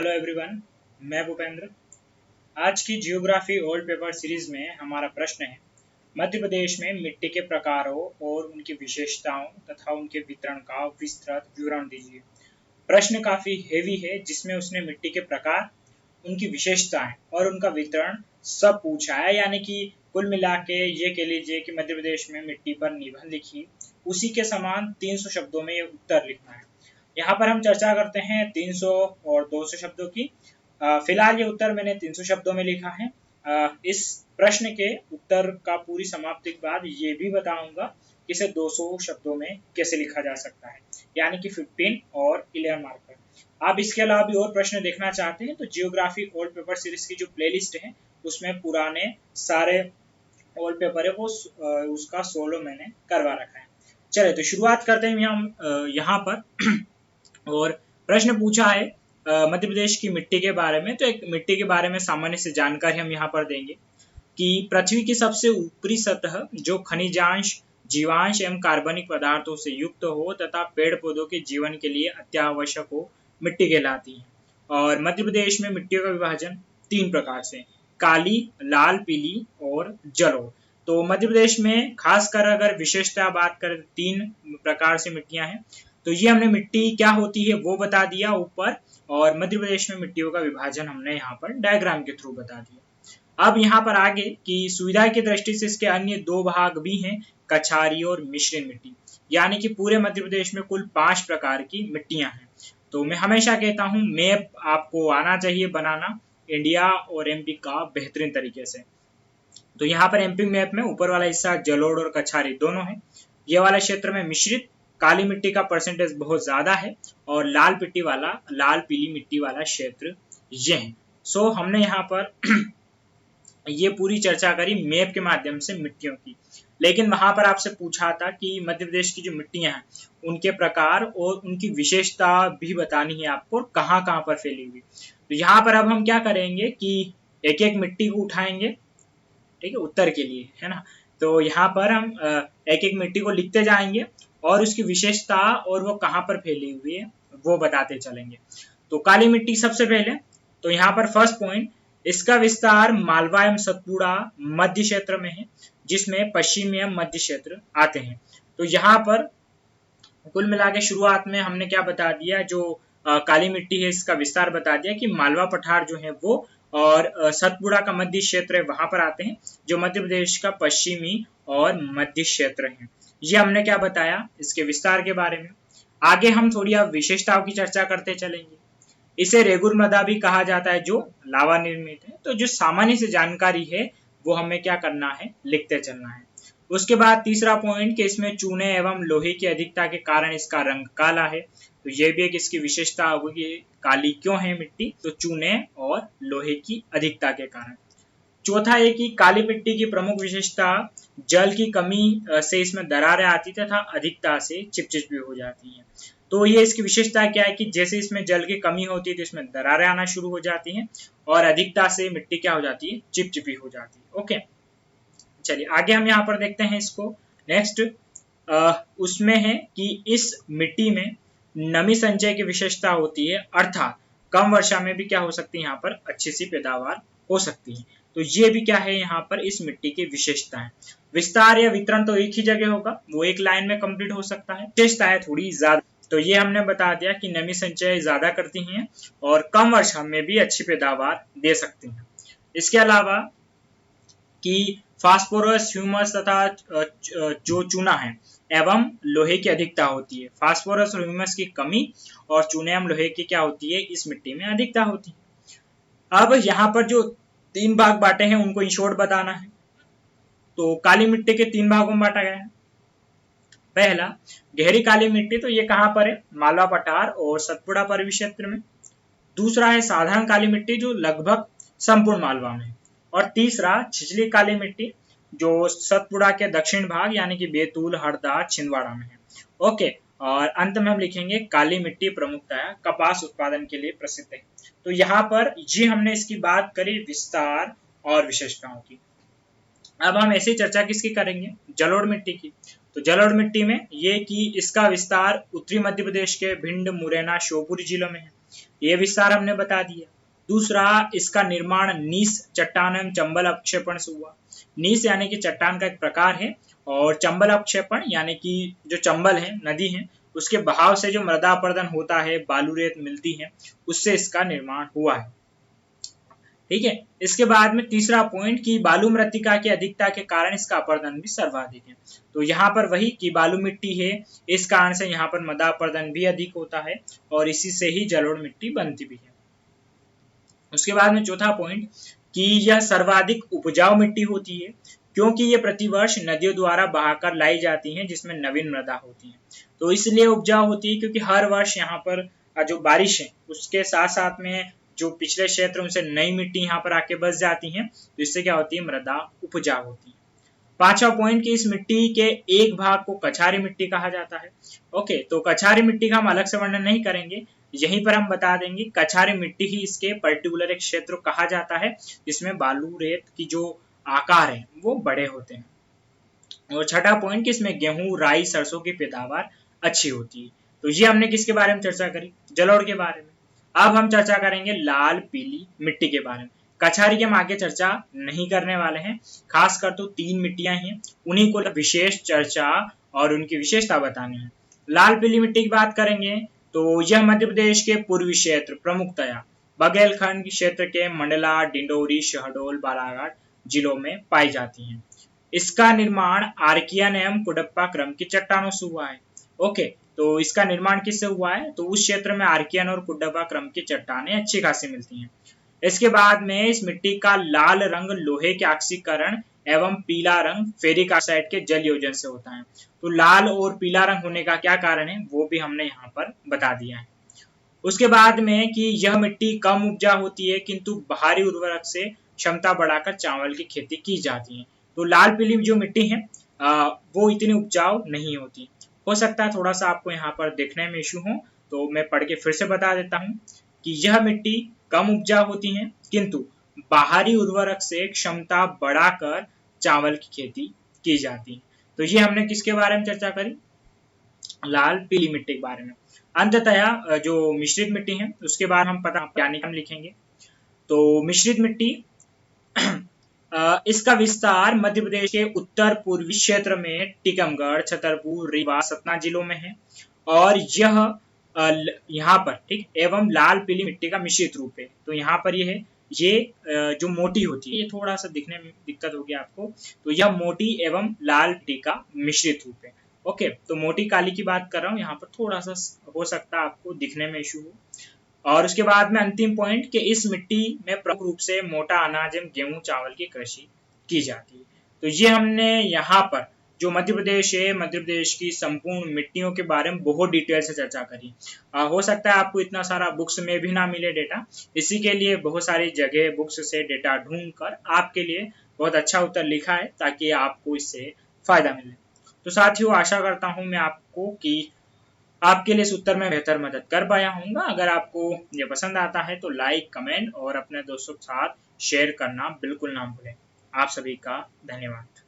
Hello everyone, मैं भूपेंद्र। आज की जियोग्राफी ओल्ड पेपर सीरीज में हमारा प्रश्न है, मध्य प्रदेश में मिट्टी के प्रकारों और उनकी विशेषताओं तथा उनके वितरण का विस्तृत विवरण दीजिए। प्रश्न काफी हेवी है, जिसमें उसने मिट्टी के प्रकार, उनकी विशेषताएं और उनका वितरण सब पूछा है। यानी कि कुल मिला के ये कह लीजिए कि मध्य प्रदेश में मिट्टी पर निबंध लिखिए, उसी के समान 300 शब्दों में ये उत्तर लिखना है। यहाँ पर हम चर्चा करते हैं 300 और 200 शब्दों की। फिलहाल ये उत्तर मैंने 300 शब्दों में लिखा है। इस प्रश्न के उत्तर का पूरी समाप्ति के बाद ये भी बताऊंगा कि इसे 200 शब्दों में कैसे लिखा जा सकता है, यानी कि 15 और 11 मार्क पर। आप इसके अलावा भी और प्रश्न देखना चाहते हैं तो जियोग्राफी ओल्ड पेपर सीरीज की जो प्लेलिस्ट है उसमें पुराने सारे ओल्ड पेपर है वो उसका सोलो मैंने करवा रखा है। चलिए तो शुरुआत करते हैं हम यहाँ पर। और प्रश्न पूछा है मध्य प्रदेश की मिट्टी के बारे में। तो एक मिट्टी के बारे में सामान्य से जानकारी हम यहाँ पर देंगे कि पृथ्वी की सबसे ऊपरी सतह जो खनिजांश, जीवांश एवं कार्बनिक पदार्थों से युक्त हो तथा पेड़ पौधों के जीवन के लिए अत्यावश्यक हो, मिट्टी कहलाती है। और मध्य प्रदेश में मिट्टियों का विभाजन 3 प्रकार से, काली, लाल, पीली और जलोढ़। तो मध्य प्रदेश में खासकर अगर विशेषता बात करें 3 प्रकार से मिट्टियां हैं। तो ये हमने मिट्टी क्या होती है वो बता दिया ऊपर, और मध्य प्रदेश में मिट्टियों का विभाजन हमने यहाँ पर डायग्राम के थ्रू बता दिया। अब यहाँ पर आगे की सुविधा की दृष्टि से इसके अन्य 2 भाग भी हैं, कछारी और मिश्रित मिट्टी। यानी कि पूरे मध्य प्रदेश में कुल 5 प्रकार की मिट्टियां हैं। तो मैं हमेशा कहता हूँ मैप आपको आना चाहिए बनाना इंडिया और एमपी का बेहतरीन तरीके से। तो यहाँ पर एमपी मैप में ऊपर वाला हिस्सा जलोढ़ और कछारी दोनों है। ये वाला क्षेत्र में मिश्रित काली मिट्टी का परसेंटेज बहुत ज्यादा है, और लाल पीली मिट्टी वाला क्षेत्र ये है। सो हमने यहाँ पर ये पूरी चर्चा करी मैप के माध्यम से मिट्टियों की। लेकिन वहां पर आपसे पूछा था कि मध्य प्रदेश की जो मिट्टियां हैं उनके प्रकार और उनकी विशेषता भी बतानी है आपको, कहाँ कहाँ पर फैली हुई। तो यहाँ पर अब हम क्या करेंगे कि एक एक मिट्टी को उठाएंगे, ठीक है, उत्तर के लिए, है ना। तो यहाँ पर हम एक एक मिट्टी को लिखते जाएंगे और उसकी विशेषता और वो कहाँ पर फैली हुई है वो बताते चलेंगे। तो काली मिट्टी सबसे पहले, तो यहाँ पर फर्स्ट पॉइंट, इसका विस्तार मालवा एवं सतपुड़ा मध्य क्षेत्र में है, जिसमें पश्चिम एवं मध्य क्षेत्र आते हैं। तो यहाँ पर कुल मिला के शुरुआत में हमने क्या बता दिया, जो काली मिट्टी है इसका विस्तार बता दिया कि मालवा पठार जो है वो और सतपुड़ा का मध्य क्षेत्र है वहां पर आते हैं, जो मध्य प्रदेश का पश्चिमी और मध्य क्षेत्र है। ये हमने क्या बताया इसके विस्तार के बारे में। आगे हम थोड़ी अब विशेषताओं की चर्चा करते चलेंगे। इसे रेगुर मृदा भी कहा जाता है जो लावा निर्मित है। तो जो सामान्य से जानकारी है वो हमें क्या करना है, लिखते चलना है। उसके बाद तीसरा पॉइंट कि इसमें चूने एवं लोहे की अधिकता के कारण इसका रंग काला है। तो ये भी एक इसकी विशेषता होगी, काली क्यों है मिट्टी, तो चूने और लोहे की अधिकता के कारण। चौथा है कि काली मिट्टी की प्रमुख विशेषता जल की कमी से इसमें दरारें आती तथा अधिकता से चिपचिपी हो जाती हैं। तो ये इसकी विशेषता क्या है कि जैसे इसमें जल की कमी होती है तो इसमें दरारें आना शुरू हो जाती हैं, और अधिकता से मिट्टी क्या हो जाती है, चिपचिपी हो जाती है। ओके, चलिए आगे हम यहाँ पर देखते हैं इसको। नेक्स्ट उसमें है कि इस मिट्टी में नमी संचय की विशेषता होती है, अर्थात कम वर्षा में भी क्या हो सकती है, यहाँ पर अच्छी सी पैदावार हो सकती है। तो ये भी क्या है यहाँ पर इस मिट्टी की विशेषता है। विस्तार या वितरण तो एक ही जगह होगा, वो एक लाइन में कंप्लीट हो सकता है। विशेषता है थोड़ी ज्यादा, तो ये हमने बता दिया कि नमी संचय ज्यादा करती हैं और कम वर्षा में भी अच्छी पैदावार दे सकती हैं। इसके अलावा कि फास्फोरस, ह्यूमस तथा जो चूना है एवं लोहे की अधिकता होती है। फास्फोरस और ह्यूमस की कमी और चूने एवं लोहे की क्या होती है, इस मिट्टी में अधिकता होती है। अब यहाँ पर जो 3 भाग बांटे हैं उनको इन शॉर्ट बताना है। तो काली मिट्टी के 3 भागों में बांटा गया है। पहला गहरी काली मिट्टी, तो ये कहाँ पर है, मालवा पठार और सतपुड़ा परिवेश क्षेत्र में। दूसरा है साधारण काली मिट्टी जो लगभग संपूर्ण मालवा में। और तीसरा छिछली काली मिट्टी जो सतपुड़ा के दक्षिण भाग यानी कि बैतूल, हरदा, छिंदवाड़ा में है। ओके, और अंत में हम लिखेंगे काली मिट्टी प्रमुखतः कपास उत्पादन के लिए प्रसिद्ध है। तो यहाँ पर ये हमने इसकी बात करी विस्तार और विशेषताओं की। अब हम ऐसी चर्चा किसकी करेंगे, जलोढ़ मिट्टी की। तो जलोढ़ मिट्टी में ये कि इसका विस्तार उत्तरी मध्य प्रदेश के भिंड, मुरैना, शिवपुरी जिलों में है। ये विस्तार हमने बता दिया। दूसरा, इसका निर्माण नीस चट्टान एवं चंबल अपक्षेपण से हुआ। नीस यानी कि चट्टान का एक प्रकार है, और चंबल अपक्षेपण यानी कि जो चंबल है, नदी है, उसके बहाव से जो मृदा अपरदन होता है, बालू रेत मिलती है, उससे इसका निर्माण हुआ है। ठीक है। इसके बाद में तीसरा पॉइंट कि बालू मृत्तिका की अधिकता के कारण इसका अपरदन भी सर्वाधिक है। तो यहाँ पर वही कि बालू मिट्टी है, इस कारण से यहाँ पर मृदा अपरदन भी अधिक होता है, और इसी से ही जलोढ़ मिट्टी बनती भी है। उसके बाद में चौथा पॉइंट कि यह सर्वाधिक उपजाऊ मिट्टी होती है, क्योंकि ये प्रतिवर्ष नदियों द्वारा बहाकर लाई जाती हैं, जिसमें नवीन मृदा होती है। तो इसलिए उपजाऊ होती है क्योंकि हर वर्ष यहाँ पर जो बारिश है उसके साथ साथ में जो पिछले क्षेत्र उनसे नई मिट्टी यहाँ पर आके बस जाती है, तो इससे क्या होती है, मृदा उपजाऊ होती है। पांचवा पॉइंट कि इस मिट्टी के एक भाग को कछारी मिट्टी कहा जाता है। ओके, तो कछारी मिट्टी का हम अलग से वर्णन नहीं करेंगे, यहीं पर हम बता देंगे कछारी मिट्टी ही इसके पर्टिकुलर एक क्षेत्र कहा जाता है जिसमें बालू रेत की जो आकार है वो बड़े होते हैं। और छठा पॉइंट कि इसमें गेहूं, राई, सरसों की पैदावार अच्छी होती है। तो ये हमने किसके बारे में चर्चा करी, जलोढ़ के बारे में। अब हम चर्चा करेंगे लाल पीली मिट्टी के बारे में। कछारी की हम आगे चर्चा नहीं करने वाले हैं, खासकर तो 3 मिट्टियां हैं, उन्हीं को विशेष चर्चा और उनकी विशेषता बतानी है। लाल पीली मिट्टी की बात करेंगे तो यह मध्य प्रदेश के पूर्वी क्षेत्र, प्रमुखतया बघेलखंड क्षेत्र के मंडला, डिंडोरी, शहडोल, बालाघाट जिलों में पाई जाती है। इसका निर्माण आर्कियन एवं कुडप्पा क्रम की चट्टानों से हुआ है। ओके, तो इसका निर्माण किससे हुआ है, तो उस क्षेत्र में आर्कियन और कुडप्पा क्रम की चट्टानें अच्छी खासी मिलती हैं। इसके बाद में इस मिट्टी का लाल रंग लोहे के ऑक्सीकरण एवं पीला रंग फेरिक ऑक्साइड के जल योजन से होता है। तो लाल और पीला रंग होने का क्या कारण है वो भी हमने यहाँ पर बता दिया है। उसके बाद में कि यह मिट्टी कम उपजा होती है, किंतु बाहरी उर्वरक से क्षमता बढ़ाकर चावल की खेती की जाती है। तो लाल पीली जो मिट्टी है वो इतनी उपजाऊ नहीं होती। हो सकता है थोड़ा सा आपको यहाँ पर देखने में इशू हो, तो मैं पढ़ के फिर से बता देता हूँ कि यह मिट्टी कम उपजाऊ होती है, किंतु बाहरी उर्वरक से क्षमता बढ़ाकर चावल की खेती की जाती है। तो ये हमने किसके बारे में चर्चा करी, लाल पीली मिट्टी के बारे में। अंततः जो मिश्रित मिट्टी है उसके बाद हम हम लिखेंगे। तो मिश्रित मिट्टी इसका विस्तार मध्य प्रदेश के उत्तर पूर्वी क्षेत्र में टीकमगढ़, छतरपुर, रीवा, सतना जिलों में है, और यह यहाँ पर ठीक एवं लाल पीली मिट्टी का मिश्रित रूप है। तो यहाँ पर ये है, ये जो मोटी होती है, ये थोड़ा सा दिखने में दिक्कत होगी आपको, तो यह मोटी एवं लाल मिट्टी का मिश्रित रूप है। ओके, तो मोटी काली की बात कर रहा हूँ, यहाँ पर थोड़ा सा हो सकता है आपको दिखने में इशू हो। और उसके बाद में अंतिम पॉइंट कि इस मिट्टी में प्रमुख रूप से मोटा अनाज एवं गेहूं, चावल की कृषि की जाती है। तो ये हमने यहाँ पर जो मध्य प्रदेश है, मध्य प्रदेश की संपूर्ण मिट्टियों के बारे में बहुत डिटेल से चर्चा करी। हो सकता है आपको इतना सारा बुक्स में भी ना मिले डेटा, इसी के लिए बहुत सारी जगह बुक्स से डेटा ढूंढ कर आपके लिए बहुत अच्छा उत्तर लिखा है, ताकि आपको इससे फायदा मिले। तो साथियों, आशा करता हूँ मैं आपको कि आपके लिए इस उत्तर में बेहतर मदद कर पाया हूँगा। अगर आपको ये पसंद आता है तो लाइक, कमेंट और अपने दोस्तों के साथ शेयर करना बिल्कुल ना भूलें। आप सभी का धन्यवाद।